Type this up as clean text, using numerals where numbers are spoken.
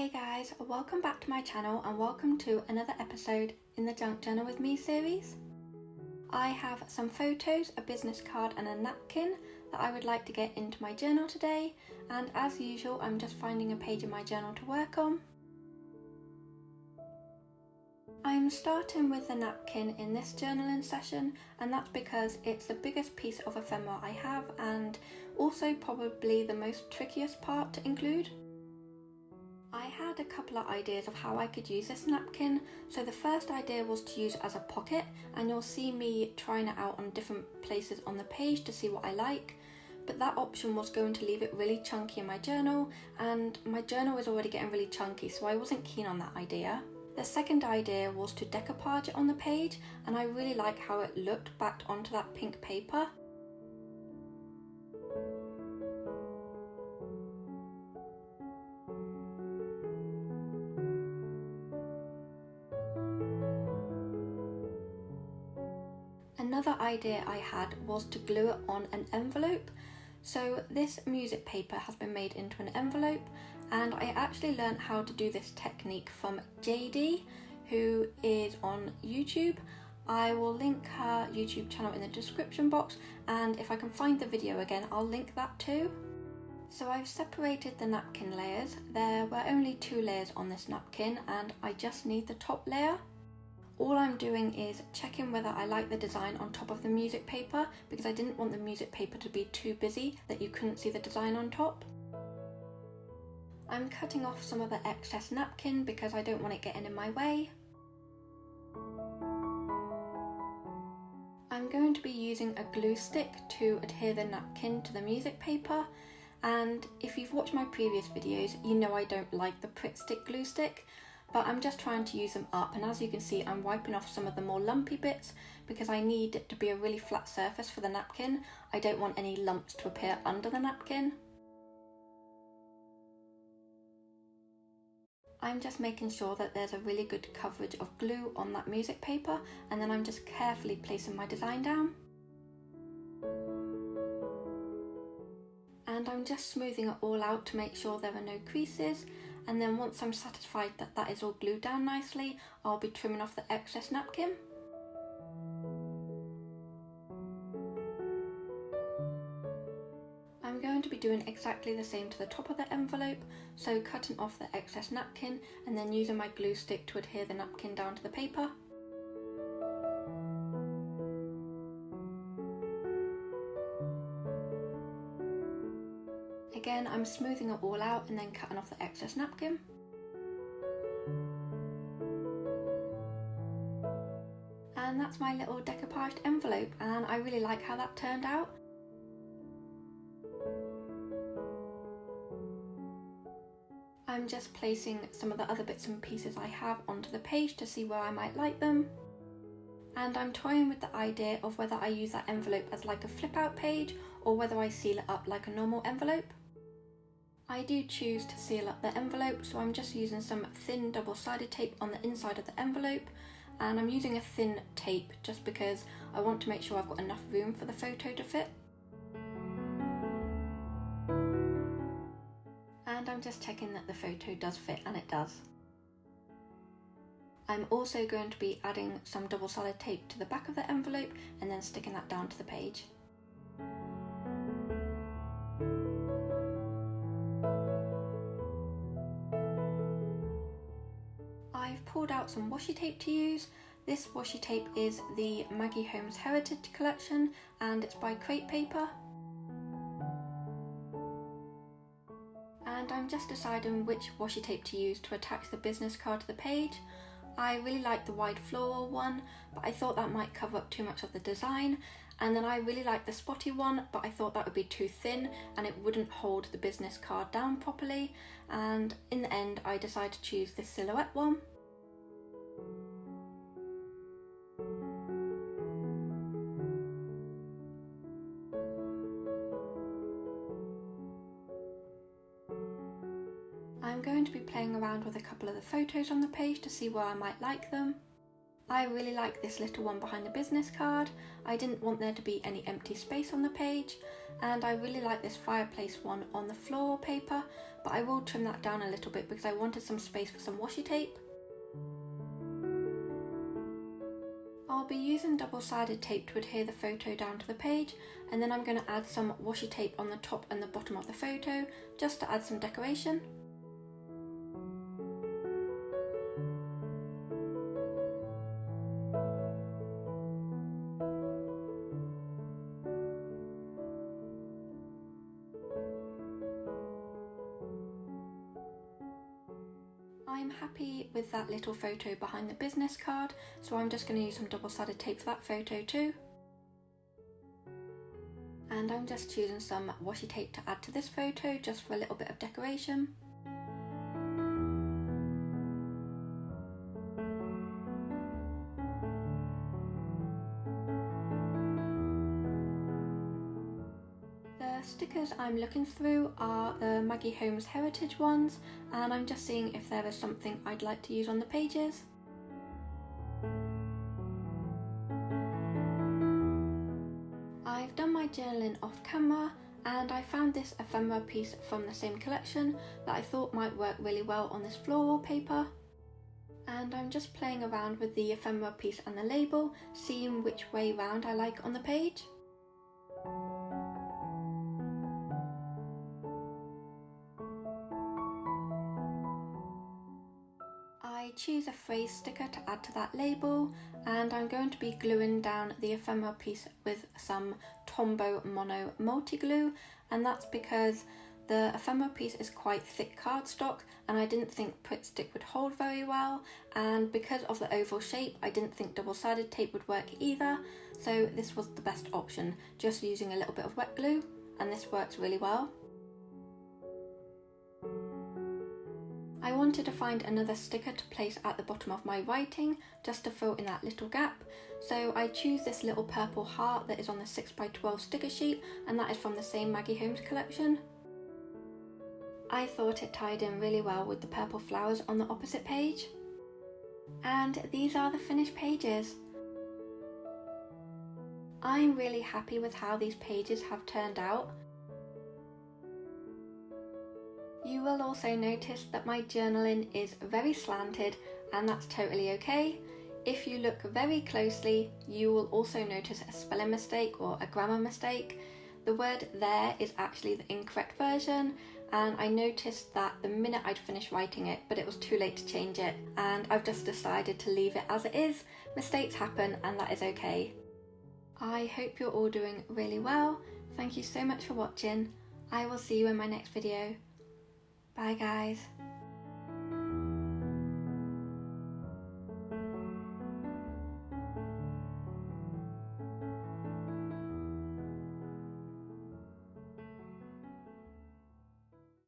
Hey guys, welcome back to my channel and welcome to another episode in the Junk Journal with Me series. I have some photos, a business card and a napkin that I would like to get into my journal today, and as usual I'm just finding a page in my journal to work on. I'm starting with the napkin in this journaling session, and that's because it's the biggest piece of ephemera I have and also probably the most trickiest part to include. I had a couple of ideas of how I could use this napkin. So the first idea was to use it as a pocket, and you'll see me trying it out on different places on the page to see what I like. But that option was going to leave it really chunky in my journal, and my journal is already getting really chunky, so I wasn't keen on that idea. The second idea was to decoupage it on the page, and I really like how it looked backed onto that pink paper. Another idea I had was to glue it on an envelope. So this music paper has been made into an envelope, and I actually learned how to do this technique from JD, who is on YouTube. I will link her YouTube channel in the description box, and if I can find the video again, I'll link that too. So I've separated the napkin layers. There were only 2 layers on this napkin, and I just need the top layer. All I'm doing is checking whether I like the design on top of the music paper, because I didn't want the music paper to be too busy that you couldn't see the design on top. I'm cutting off some of the excess napkin because I don't want it getting in my way. I'm going to be using a glue stick to adhere the napkin to the music paper, and if you've watched my previous videos you know I don't like the Pritt Stick glue stick. But I'm just trying to use them up, and as you can see I'm wiping off some of the more lumpy bits because I need it to be a really flat surface for the napkin. I don't want any lumps to appear under the napkin. I'm just making sure that there's a really good coverage of glue on that music paper, and then I'm just carefully placing my design down. And I'm just smoothing it all out to make sure there are no creases. And then once I'm satisfied that that is all glued down nicely, I'll be trimming off the excess napkin. I'm going to be doing exactly the same to the top of the envelope, so cutting off the excess napkin and then using my glue stick to adhere the napkin down to the paper. Again, I'm smoothing it all out and then cutting off the excess napkin. And that's my little decoupaged envelope, and I really like how that turned out. I'm just placing some of the other bits and pieces I have onto the page to see where I might like them. And I'm toying with the idea of whether I use that envelope as like a flip out page or whether I seal it up like a normal envelope. I do choose to seal up the envelope, so I'm just using some thin double-sided tape on the inside of the envelope, and I'm using a thin tape just because I want to make sure I've got enough room for the photo to fit. And I'm just checking that the photo does fit, and it does. I'm also going to be adding some double-sided tape to the back of the envelope and then sticking that down to the page. I've pulled out some washi tape to use. This washi tape is the Maggie Holmes Heritage Collection, and it's by Crepe Paper. And I'm just deciding which washi tape to use to attach the business card to the page. I really like the wide floral one, but I thought that might cover up too much of the design. And then I really like the spotty one, but I thought that would be too thin and it wouldn't hold the business card down properly. And in the end, I decided to choose this silhouette one. I'm going to be playing around with a couple of the photos on the page to see where I might like them. I really like this little one behind the business card. I didn't want there to be any empty space on the page, and I really like this fireplace one on the floral paper, but I will trim that down a little bit because I wanted some space for some washi tape. I'll be using double-sided tape to adhere the photo down to the page, and then I'm going to add some washi tape on the top and the bottom of the photo just to add some decoration. I'm happy with that little photo behind the business card, so I'm just going to use some double-sided tape for that photo too. And I'm just choosing some washi tape to add to this photo just for a little bit of decoration. The stickers I'm looking through are the Maggie Holmes Heritage ones, and I'm just seeing if there is something I'd like to use on the pages. I've done my journaling off camera, and I found this ephemera piece from the same collection that I thought might work really well on this floral paper. And I'm just playing around with the ephemera piece and the label, seeing which way round I like on the page. I choose a phrase sticker to add to that label, and I'm going to be gluing down the ephemera piece with some Tombow Mono multi-glue, and that's because the ephemera piece is quite thick cardstock and I didn't think Pritt Stick would hold very well, and because of the oval shape I didn't think double-sided tape would work either, so this was the best option, just using a little bit of wet glue, and this works really well. I wanted to find another sticker to place at the bottom of my writing, just to fill in that little gap, so I choose this little purple heart that is on the 6x12 sticker sheet, and that is from the same Maggie Holmes collection. I thought it tied in really well with the purple flowers on the opposite page. And these are the finished pages. I'm really happy with how these pages have turned out. You will also notice that my journaling is very slanted, and that's totally okay. If you look very closely, you will also notice a spelling mistake or a grammar mistake. The word "there" is actually the incorrect version, and I noticed that the minute I'd finished writing it, but it was too late to change it, and I've just decided to leave it as it is. Mistakes happen, and that is okay. I hope you're all doing really well. Thank you so much for watching. I will see you in my next video. Bye guys.